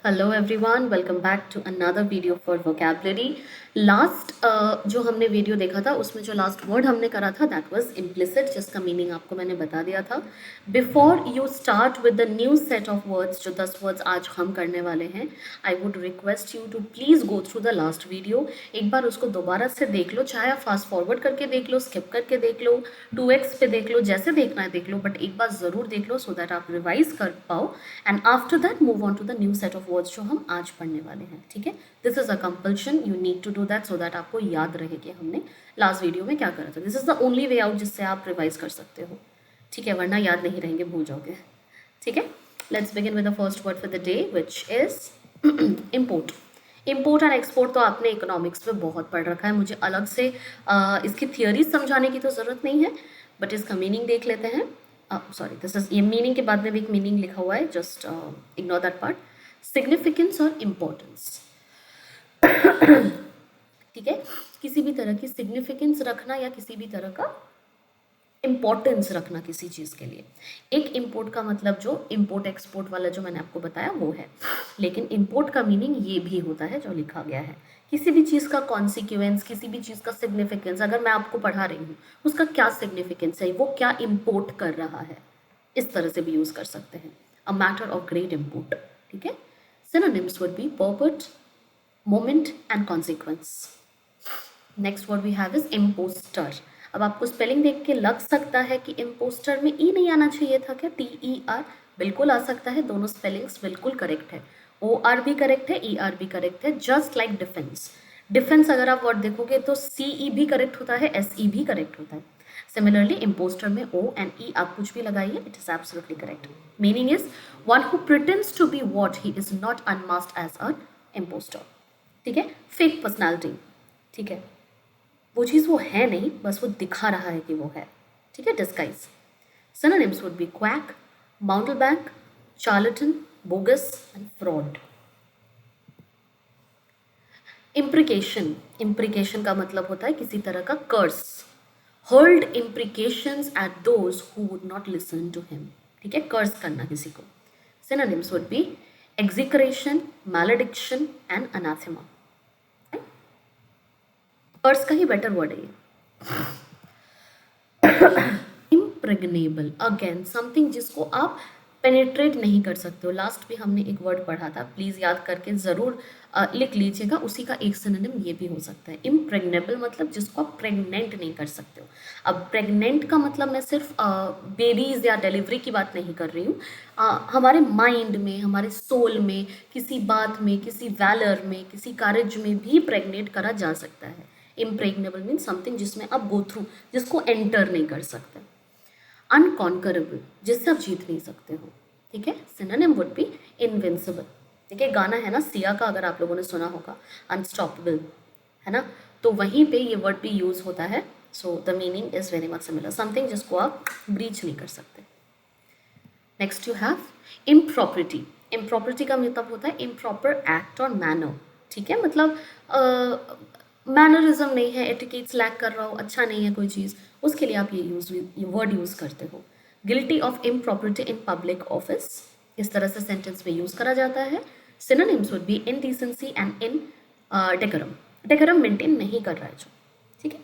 Hello everyone, welcome back to another video for vocabulary. Last जो हमने video देखा था उसमें जो लास्ट वर्ड हमने करा था दैट वाज इम्प्लिसिट, जिसका मीनिंग आपको मैंने बता दिया था। Before you start with the new set of words, जो 10 वर्ड्स आज हम करने वाले हैं, I would request you to please go through the last video. एक बार उसको दोबारा से देख लो, चाहे आप फास्ट फॉरवर्ड करके देख लो, स्किप करके देख लो, 2x पे देख लो, जैसे देखना है देख लो, बट एक बार ज़रूर देख लो सो दैट आप रिवाइज कर पाओ। And after that move on to the new set of words जो हम आज पढ़ने वाले हैं। ठीक है, this is a compulsion, you need to do that so that आपको याद रहे कि हमने लास्ट वीडियो में क्या करा था। This is the only way out जिससे आप रिवाइज कर सकते हो। ठीक है, वरना याद नहीं रहेंगे, भूल जाओगे। ठीक है, let's begin with the first word for the day which is import. Import and export तो आपने इकोनॉमिक्स में बहुत पढ़ रखा है, मुझे अलग से इसकी थियोरीज समझाने की तो ज़रूरत नहीं है, बट इसका मीनिंग देख लेते हैं। सॉरी, दिस इज, ये मीनिंग के बाद में भी एक मीनिंग लिखा हुआ है, just ignore that part. Significance और इम्पोर्टेंस। ठीक है, किसी भी तरह की सिग्निफिकेंस रखना या किसी भी तरह का इम्पोर्टेंस रखना किसी चीज़ के लिए। एक इम्पोर्ट का मतलब जो इम्पोर्ट एक्सपोर्ट वाला जो मैंने आपको बताया वो है, लेकिन इम्पोर्ट का मीनिंग ये भी होता है जो लिखा गया है। किसी भी चीज़ का कॉन्सिक्वेंस, किसी भी चीज़ का सिग्निफिकेंस, अगर मैं आपको पढ़ा रही हूँ उसका क्या सिग्निफिकेंस है, वो क्या इम्पोर्ट कर रहा है, इस तरह से भी यूज़ कर सकते हैं। A matter of great import. ठीक है, synonyms would be purport, moment and consequence. Next word we have is imposter. अब आपको स्पेलिंग देख के लग सकता है कि इम्पोस्टर में ई नहीं आना चाहिए था क्या, TER। बिल्कुल आ सकता है, दोनों स्पेलिंग्स बिल्कुल करेक्ट है। OR भी करेक्ट है, ER भी करेक्ट है, जस्ट लाइक डिफेंस। डिफेंस अगर आप वर्ड देखोगे तो CE भी करेक्ट होता है, SE भी करेक्ट होता है। सिमिलरली इम्पोस्टर में O and E आप कुछ भी लगाइए, it is absolutely correct. Meaning is one who pretends to be what he is not, unmasked as a impostor. ठीक है, फेक पर्सनैलिटी। ठीक है, वो चीज़ वो है नहीं, बस वो दिखा रहा है कि वो है। ठीक है, disguise. Synonyms would be quack, mountebank, charlatan, bogus and fraud. Imprecation. Imprecation का मतलब होता है किसी तरह का कर्स। Hurled imprecations at those who would not listen to him. ठीक है, कर्स करना किसी को। Synonyms would be execration, malediction and anathema. कर्स का ही बेटर वर्ड है ये। इम्प्रेग्नेबल, अगेन समथिंग जिसको आप पेनिट्रेट नहीं कर सकते हो। लास्ट भी हमने एक वर्ड पढ़ा था, प्लीज़ याद करके ज़रूर लिख लीजिएगा, उसी का एक सिनोनिम ये भी हो सकता है। इम्प्रेग्नेबल मतलब जिसको आप प्रेग्नेंट नहीं कर सकते हो। अब प्रेग्नेंट का मतलब मैं सिर्फ बेबीज़ या डिलीवरी की बात नहीं कर रही हूँ, हमारे माइंड में, हमारे सोल में, किसी बात में, किसी वैलर में, किसी कार्य में भी प्रेग्नेट करा जा सकता है। इम्प्रेग्नेबल मीन समथिंग जिसमें आप गो थ्रू, जिसको एंटर नहीं कर सकते। अनकॉन्करेबल, जिससे आप जीत नहीं सकते हो। ठीक है, सिनोनिम वुड बी इनविंसिबल। ठीक है, गाना है ना सिया का, अगर आप लोगों ने सुना होगा, अनस्टॉपेबल, है ना, तो वहीं पे ये वर्ड भी यूज होता है। So the meaning is very much similar, something जिसको आप ब्रीच नहीं कर सकते। Next you have impropriety. Impropriety का मतलब होता है इम्प्रॉपर एक्ट और मैनर। ठीक है, मतलब मैनरिज्म नहीं है, एटिकेट्स लैक कर रहा हो, अच्छा नहीं है कोई चीज़, उसके लिए आप ये वर्ड यूज़ करते हो। Guilty of impropriety in public office, इस तरह से सेंटेंस में यूज़ करा जाता है। Synonyms would be indecency and indecorum. Decorum maintain नहीं कर रहा है जो। ठीक है,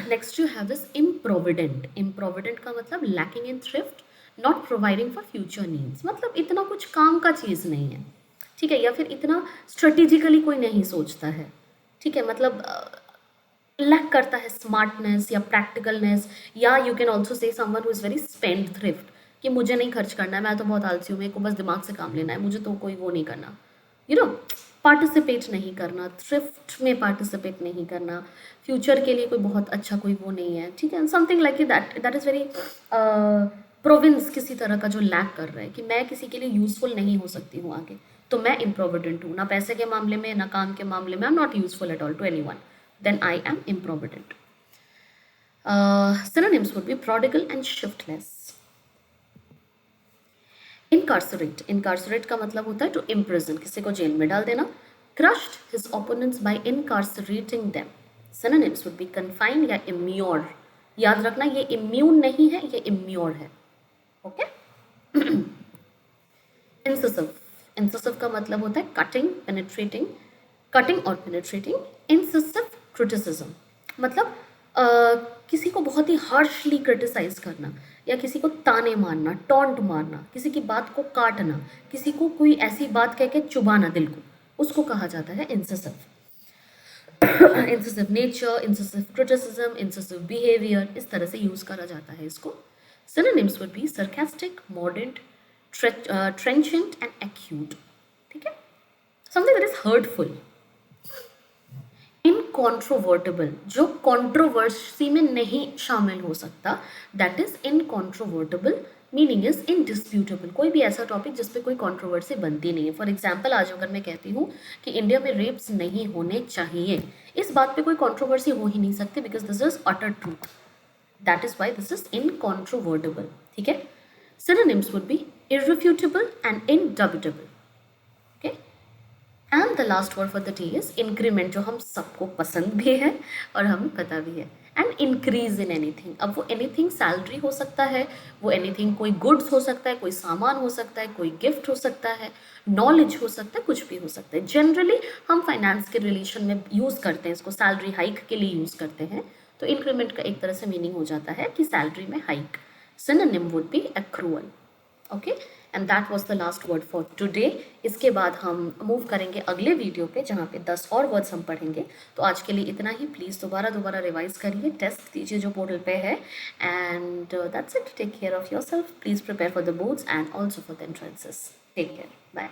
next you have this improvident. Improvident का मतलब lacking in thrift, not providing for future needs, मतलब इतना कुछ काम का चीज़ नहीं है। ठीक है, या फिर इतना स्ट्रेटेजिकली कोई नहीं सोचता है। ठीक है, मतलब लैक करता है स्मार्टनेस या प्रैक्टिकलनेस, या you can also say someone who is very spend thrift, कि मुझे नहीं खर्च करना है, मैं तो बहुत आलसी हूँ, मेरे को बस दिमाग से काम लेना है, मुझे तो कोई वो नहीं करना, यू नो, पार्टिसिपेट नहीं करना, थ्रिफ्ट में पार्टिसिपेट नहीं करना, फ्यूचर के लिए कोई बहुत अच्छा कोई वो नहीं है। ठीक है, something like that, that is very province, किसी तरह का जो लैक कर रहा है कि मैं किसी के लिए यूजफुल नहीं हो सकती हूँ आगे, तो मैं इम्प्रोविडेंट हूँ, ना पैसे के मामले में ना काम के मामले में, I am not useful at all to anyone, then I am improvident. Synonyms would be prodigal and shiftless. Incarcerate. Incarcerate का मतलब होता है to imprison, किसी को जेल में डाल देना. Crushed his opponents by incarcerating them. Synonyms would be confined या immure. याद रखना, ये immune नहीं है, ये immure है. Okay? इंसिसिव, इंसिसिव का मतलब होता है कटिंग, पेनिट्रेटिंग, कटिंग और पेनिट्रेटिंग। इंसिसिव क्रिटिसिज्म मतलब किसी को बहुत ही हार्शली क्रिटिसाइज करना या किसी को ताने मारना, टॉन्ट मारना, किसी की बात को काटना, किसी को कोई ऐसी बात कह के चुबाना दिल को, उसको कहा जाता है इंसिसिव। इंसिसिव नेचर, इंसिसिव क्रिटिसिज्म, इंसिसिव बिहेवियर, इस तरह से यूज करा जाता है इसको। Synonyms would B sarcastic, mordant, trenchant and acute। ठीक है, समथिंग दैट इज हर्टफुल। इनकॉन्ट्रोवर्टेबल, जो कंट्रोवर्सी में नहीं शामिल हो सकता, दैट इज इनकॉन्ट्रोवर्टेबल। मीनिंग इज इनडिस्प्यूटेबल, कोई भी ऐसा टॉपिक जिस पे कोई कंट्रोवर्सी बनती नहीं है। फॉर एग्जाम्पल आज अगर मैं कहती हूँ कि इंडिया में रेप्स नहीं होने चाहिए, इस बात पे कोई कंट्रोवर्सी हो ही नहीं सकती, because this is utter truth, that is why this is incontrovertible. ठीक है, synonyms would be irrefutable and indubitable। okay, and the last word for the day is increment, जो हम सबको पसंद भी है और हमें पता भी है। एंड इंक्रीज इन एनीथिंग, अब वो एनीथिंग सैलरी हो सकता है, वो एनीथिंग कोई गुड्स हो सकता है, कोई सामान हो सकता है, कोई गिफ्ट हो सकता है, नॉलेज हो सकता है, कुछ भी हो सकता है। जनरली हम फाइनेंस के रिलेशन में यूज़ करते हैं इसको, सैलरी हाइक के लिए यूज़ करते हैं। तो इंक्रीमेंट का एक तरह से मीनिंग हो जाता है कि सैलरी में hike. Synonym would be accrual। Okay, and that was the last word for today. इसके बाद हम मूव करेंगे अगले वीडियो पे, जहाँ पे 10 और वर्ड्स हम पढ़ेंगे। तो आज के लिए इतना ही। प्लीज़ दोबारा रिवाइज करिए, टेस्ट दीजिए जो पोर्टल पे है, and that's it. Take care of yourself, please prepare for the boards and also for the entrances. Take care, bye.